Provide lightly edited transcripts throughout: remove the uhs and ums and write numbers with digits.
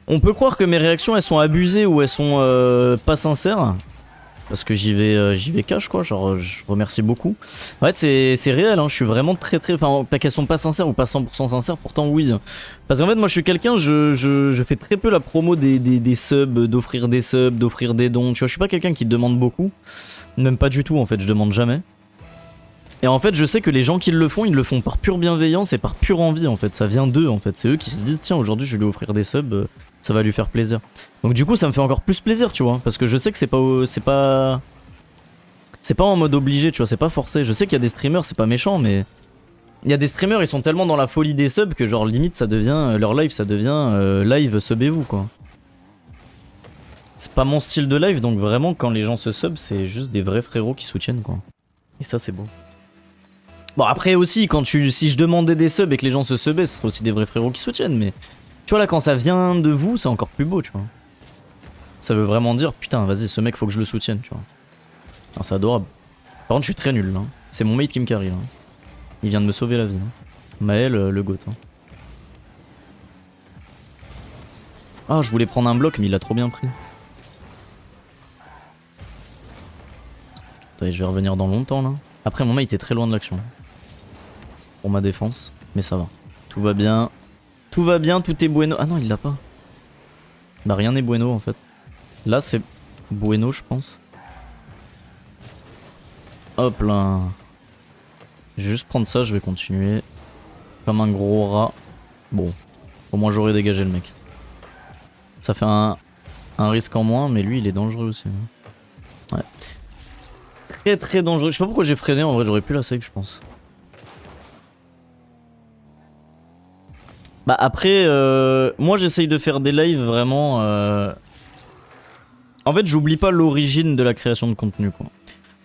On peut croire que mes réactions elles sont abusées ou elles sont pas sincères. Parce que j'y vais cash quoi, genre je remercie beaucoup. En fait c'est réel, hein. Je suis vraiment très enfin pas qu'elles sont pas sincères ou pas 100% sincères, pourtant oui. Parce qu'en fait moi je suis quelqu'un, je fais très peu la promo des subs, d'offrir des subs, d'offrir des dons, tu vois, je suis pas quelqu'un qui demande beaucoup. Même pas du tout en fait, je demande jamais. Et en fait je sais que les gens qui le font, ils le font par pure bienveillance et par pure envie en fait, ça vient d'eux en fait, c'est eux qui se disent tiens aujourd'hui je vais lui offrir des subs, ça va lui faire plaisir. Donc du coup ça me fait encore plus plaisir tu vois, parce que je sais que c'est pas en mode obligé tu vois, c'est pas forcé. Je sais qu'il y a des streamers, c'est pas méchant mais il y a des streamers ils sont tellement dans la folie des subs que genre limite ça devient, leur live ça devient live subez-vous quoi. C'est pas mon style de live donc vraiment quand les gens se sub c'est juste des vrais frérots qui soutiennent quoi. Et ça c'est beau. Bon après aussi si je demandais des subs et que les gens se subaient ce serait aussi des vrais frérots qui soutiennent mais tu vois là quand ça vient de vous c'est encore plus beau tu vois. Ça veut vraiment dire putain vas-y ce mec faut que je le soutienne tu vois. Ah, c'est adorable. Par contre je suis très nul là. C'est mon mate qui me carry là. Il vient de me sauver la vie. Hein. Maël le goat. Hein. Ah je voulais prendre un bloc mais il a trop bien pris. Attendez je vais revenir dans longtemps là. Après mon mate est très loin de l'action. Pour ma défense. Mais ça va. Tout va bien. Tout va bien, tout est bueno. Ah non il l'a pas. Bah rien n'est bueno en fait. Là c'est bueno je pense. Hop là. Je vais juste prendre ça, je vais continuer. Comme un gros rat. Bon. Au moins j'aurais dégagé le mec. Ça fait un risque en moins, mais lui il est dangereux aussi. Ouais. Très très dangereux. Je sais pas pourquoi j'ai freiné, en vrai j'aurais pu la save je pense. Bah après, moi j'essaye de faire des lives vraiment... En fait j'oublie pas l'origine de la création de contenu quoi.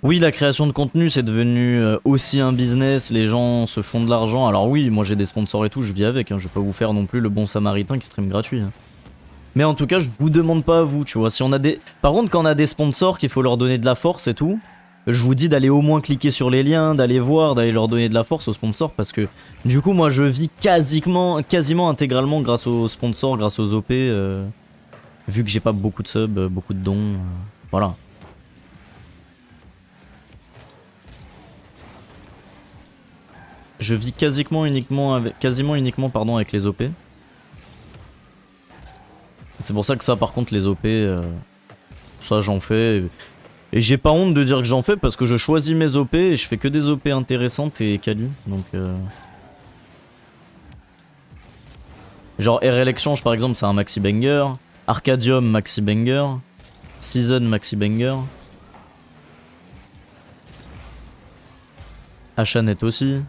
Oui la création de contenu c'est devenu aussi un business, les gens se font de l'argent. Alors oui moi j'ai des sponsors et tout, je vis avec, hein. Je vais pas vous faire non plus le bon samaritain qui stream gratuit. Hein. Mais en tout cas je vous demande pas à vous tu vois. Si on a des... Par contre quand on a des sponsors qu'il faut leur donner de la force et tout, je vous dis d'aller au moins cliquer sur les liens, d'aller voir, d'aller leur donner de la force aux sponsors parce que du coup moi je vis quasiment intégralement grâce aux sponsors, grâce aux OP, vu que j'ai pas beaucoup de subs, beaucoup de dons, voilà. Je vis quasiment uniquement avec les OP. C'est pour ça que ça par contre les OP, ça j'en fais. Et j'ai pas honte de dire que j'en fais parce que je choisis mes OP et je fais que des OP intéressantes et quali. Donc genre RL Exchange par exemple c'est un maxi banger. Arcadium maxi banger. Season maxi banger. Hachanet aussi.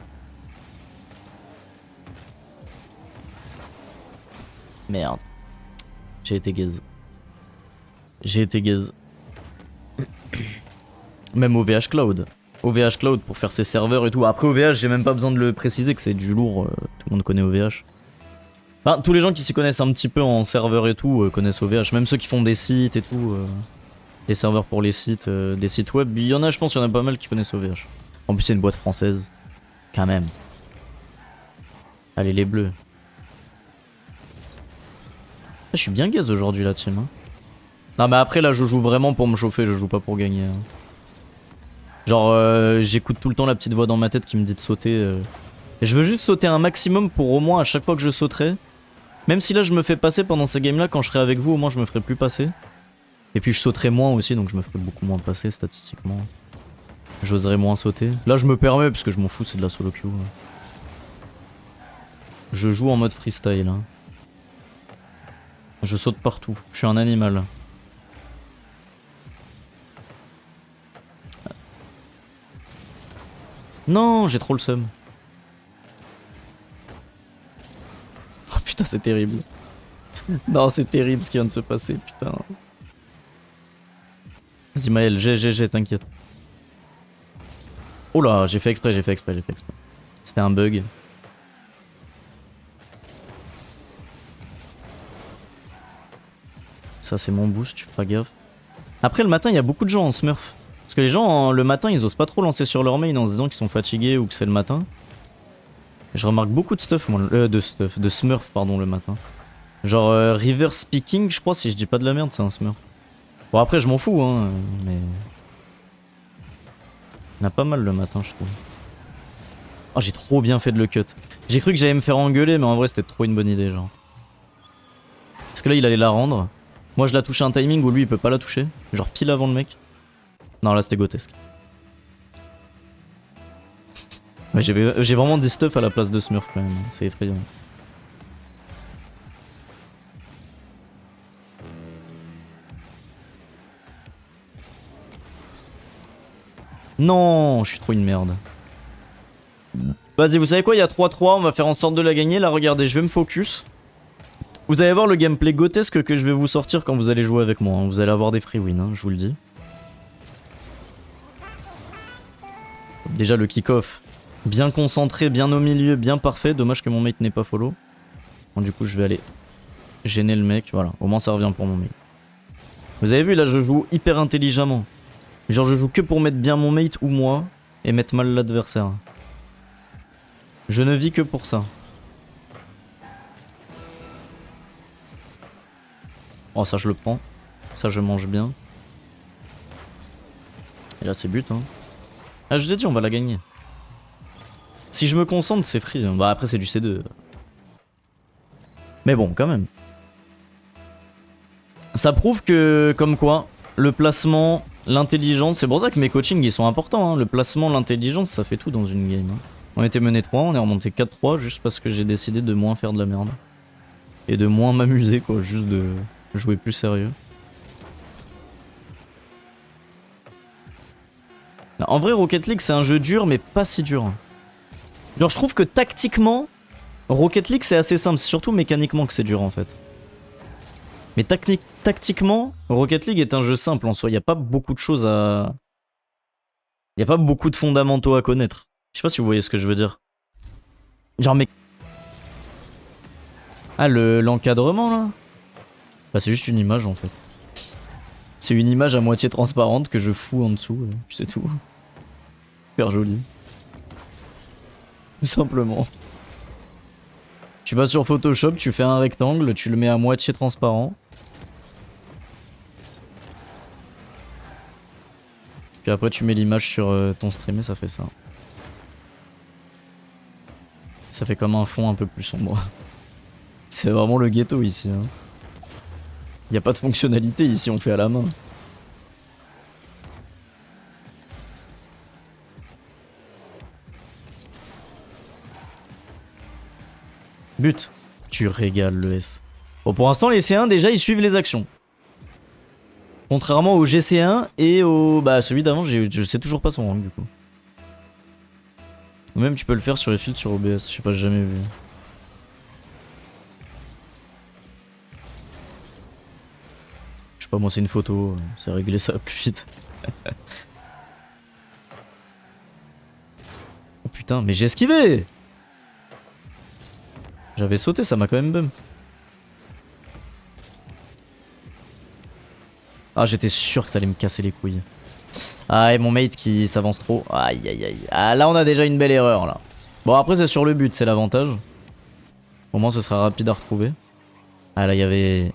Merde. J'ai été gaze. J'ai été gaze. Même OVH Cloud. OVH Cloud pour faire ses serveurs et tout. Après OVH, j'ai même pas besoin de le préciser que c'est du lourd. Tout le monde connaît OVH. Enfin, tous les gens qui s'y connaissent un petit peu en serveur et tout connaissent OVH. Même ceux qui font des sites et tout. Des serveurs pour les sites, des sites web. Il y en a, je pense, il y en a pas mal qui connaissent OVH. En plus, c'est une boîte française. Quand même. Allez, les bleus. Ah, je suis bien gaze aujourd'hui, la team. Hein. Non, mais après, là, je joue vraiment pour me chauffer. Je joue pas pour gagner. Hein. Genre, j'écoute tout le temps la petite voix dans ma tête qui me dit de sauter. Et je veux juste sauter un maximum pour au moins à chaque fois que je sauterai. Même si là je me fais passer pendant ces games là, quand je serai avec vous, au moins je me ferai plus passer. Et puis je sauterai moins aussi, donc je me ferai beaucoup moins passer statistiquement. J'oserais moins sauter. Là je me permets parce que je m'en fous, c'est de la solo queue. Je joue en mode freestyle. Hein. Je saute partout, je suis un animal. Non, j'ai trop le seum. Oh putain, c'est terrible. Non, c'est terrible ce qui vient de se passer, putain. Vas-y Maël, GG, t'inquiète. Oh là, j'ai fait exprès. C'était un bug. Ça c'est mon boost, tu feras gaffe. Après le matin, il y a beaucoup de gens en smurf. Parce que les gens, le matin, ils osent pas trop lancer sur leur main en se disant qu'ils sont fatigués ou que c'est le matin. Je remarque beaucoup de stuff, moi, de smurf, pardon, le matin. Genre River Speaking, je crois, si je dis pas de la merde, c'est un smurf. Bon, après, je m'en fous, hein, mais. Il y en a pas mal le matin, je trouve. Oh, j'ai trop bien fait de le cut. J'ai cru que j'allais me faire engueuler, mais en vrai, c'était trop une bonne idée, genre. Parce que là, il allait la rendre. Moi, je la touchais un timing où lui, il peut pas la toucher. Genre pile avant le mec. Non, là, c'était grotesque. Ouais, j'ai vraiment des stuff à la place de Smurf, quand même. C'est effrayant. Non, je suis trop une merde. Vas-y, vous savez quoi, il y a 3-3, on va faire en sorte de la gagner. Là, regardez, je vais me focus. Vous allez voir le gameplay grotesque que je vais vous sortir quand vous allez jouer avec moi. Hein. Vous allez avoir des free wins, hein, je vous le dis. Déjà, le kick-off. Bien concentré, bien au milieu, bien parfait. Dommage que mon mate n'ait pas follow. Bon, du coup, je vais aller gêner le mec. Voilà, au moins ça revient pour mon mate. Vous avez vu, là, je joue hyper intelligemment. Genre, je joue que pour mettre bien mon mate ou moi et mettre mal l'adversaire. Je ne vis que pour ça. Oh, ça, je le prends. Ça, je mange bien. Et là, c'est but, hein. Ah, je t'ai dit, on va la gagner. Si je me concentre, c'est free. Hein. Bah, après, c'est du C2. Mais bon, quand même. Ça prouve que, comme quoi, le placement, l'intelligence, c'est pour ça que mes coachings, ils sont importants. Hein. Le placement, l'intelligence, ça fait tout dans une game. Hein. On était mené 3, on est remonté 4-3 juste parce que j'ai décidé de moins faire de la merde. Et de moins m'amuser, quoi. Juste de jouer plus sérieux. En vrai, Rocket League, c'est un jeu dur, mais pas si dur. Genre, je trouve que tactiquement, Rocket League, c'est assez simple. C'est surtout mécaniquement que c'est dur, en fait. Mais tactiquement, Rocket League est un jeu simple en soi. Il n'y a pas beaucoup de choses à... Il n'y a pas beaucoup de fondamentaux à connaître. Je sais pas si vous voyez ce que je veux dire. Genre, mais... Ah, l'encadrement, là? Bah, c'est juste une image, en fait. C'est une image à moitié transparente que je fous en dessous, puis c'est tout. Super joli. Tout simplement. Tu vas sur Photoshop, tu fais un rectangle, tu le mets à moitié transparent. Puis après tu mets l'image sur ton stream et ça fait ça. Ça fait comme un fond un peu plus sombre. C'est vraiment le ghetto ici. Hein. Y a pas de fonctionnalité ici, on fait à la main. But. Tu régales le S. Bon, pour l'instant, les C1, déjà, ils suivent les actions. Contrairement au GC1 et au... Bah, celui d'avant, je sais toujours pas son rank, du coup. Ou même, tu peux le faire sur les filtres sur OBS. Je sais pas, j'ai jamais vu. Je sais pas, moi, c'est une photo. C'est régler ça plus vite. Oh putain, mais j'ai esquivé! J'avais sauté, ça m'a quand même bum. Ah, j'étais sûr que ça allait me casser les couilles. Ah, et mon mate qui s'avance trop. Aïe, aïe, aïe. Ah, là, on a déjà une belle erreur, là. Bon, après, c'est sur le but, c'est l'avantage. Au moins, ce sera rapide à retrouver. Ah, là, il y avait...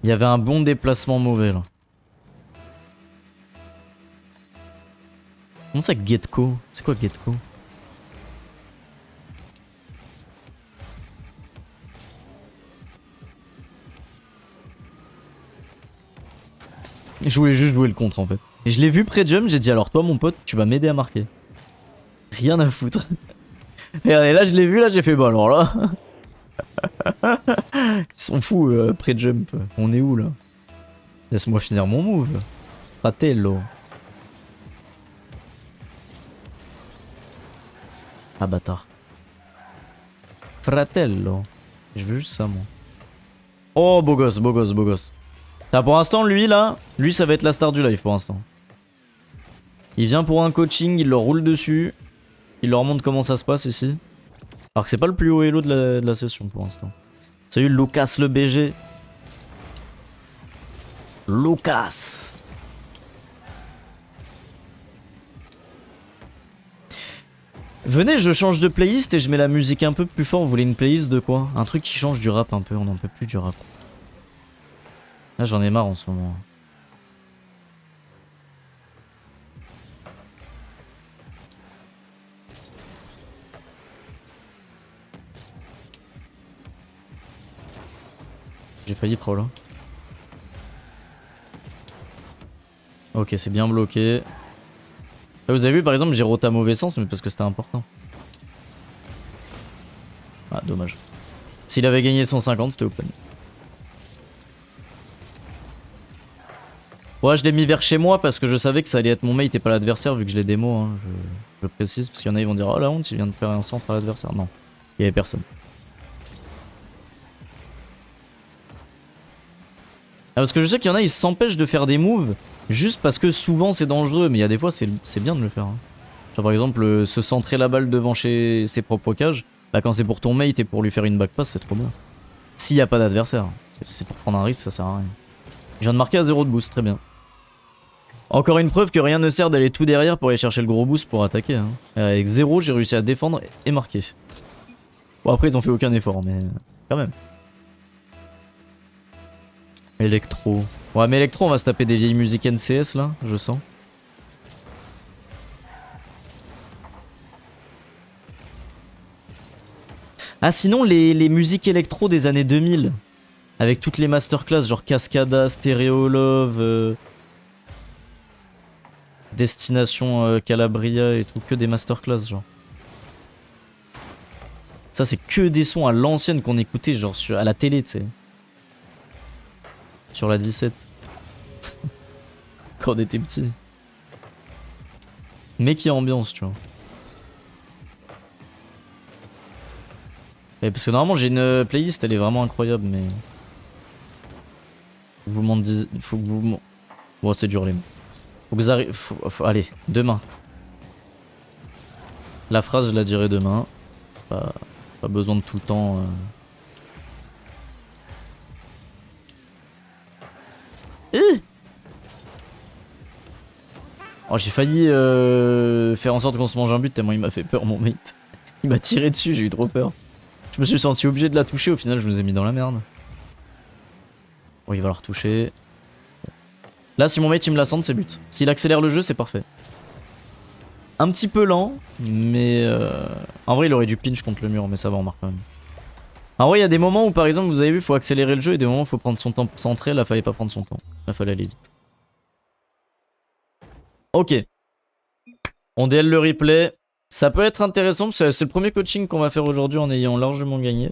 Il y avait un bon déplacement mauvais, là. Comment ça, Getco? C'est quoi, Getco? Je voulais juste jouer le contre, en fait. Et je l'ai vu pré-jump, j'ai dit, alors toi, mon pote, tu vas m'aider à marquer. Rien à foutre. Et là, je l'ai vu, là, j'ai fait, bah alors là... Ils sont fous, pré-jump. On est où, là? Laisse-moi finir mon move. Fratello. Ah, bâtard. Fratello. Je veux juste ça, moi. Oh, beau gosse, beau gosse, beau gosse. Pour l'instant, lui, là, lui, ça va être la star du live, pour l'instant. Il vient pour un coaching, il leur roule dessus. Il leur montre comment ça se passe ici. Alors que c'est pas le plus haut elo de la session, pour l'instant. Salut, Lucas le BG. Lucas. Venez, je change de playlist et je mets la musique un peu plus fort. Vous voulez une playlist de quoi? Un truc qui change du rap un peu, on n'en peut plus du rap. Là j'en ai marre en ce moment. J'ai failli troll. Hein. Ok, c'est bien bloqué. Là, vous avez vu par exemple, j'ai roté à mauvais sens, mais parce que c'était important. Ah, dommage. S'il avait gagné 150, c'était open. Ouais, je l'ai mis vers chez moi parce que je savais que ça allait être mon mate et pas l'adversaire vu que je l'ai démo. Hein. Je précise parce qu'il y en a, ils vont dire oh la honte, il vient de faire un centre à l'adversaire. Non, il y avait personne. Ah, parce que je sais qu'il y en a, ils s'empêchent de faire des moves juste parce que souvent c'est dangereux, mais il y a des fois c'est bien de le faire. Hein. Genre par exemple, se centrer la balle devant chez ses propres cages, bah quand c'est pour ton mate et pour lui faire une backpass, c'est trop bien. S'il n'y a pas d'adversaire, si c'est pour prendre un risque, ça sert à rien. Je viens de marquer à 0 de boost, très bien. Encore une preuve que rien ne sert d'aller tout derrière pour aller chercher le gros boost pour attaquer. Hein. Avec 0, j'ai réussi à défendre et marquer. Bon après ils ont fait aucun effort, mais quand même. Electro. Ouais mais Electro on va se taper des vieilles musiques NCS là, je sens. Ah sinon les musiques électro des années 2000. Avec toutes les masterclass genre Cascada, Stereo Love, Destination Calabria et tout, que des masterclass genre. Ça c'est que des sons à l'ancienne qu'on écoutait genre à la télé tu sais. Sur la 17. Quand on était petit. Mais qui ambiance, tu vois. Et parce que normalement j'ai une playlist, elle est vraiment incroyable, mais... Vous m'en dites... Faut que vous... Bon, c'est dur les mots. Faut que vous arrivez... Allez, demain. La phrase, je la dirai demain. C'est pas besoin de tout le temps... Oh, j'ai failli faire en sorte qu'on se mange un but tellement il m'a fait peur mon mate. Il m'a tiré dessus, j'ai eu trop peur. Je me suis senti obligé de la toucher, au final je nous ai mis dans la merde. Bon, il va la retoucher. Là si mon mate il me la sente c'est but. S'il accélère le jeu c'est parfait. Un petit peu lent, mais en vrai il aurait dû pinch contre le mur, mais ça va on marque quand même. En vrai il y a des moments où par exemple vous avez vu il faut accélérer le jeu et des moments où il faut prendre son temps pour centrer, là fallait pas prendre son temps. Là fallait aller vite. Ok. On DL le replay. Ça peut être intéressant, c'est le premier coaching qu'on va faire aujourd'hui en ayant largement gagné.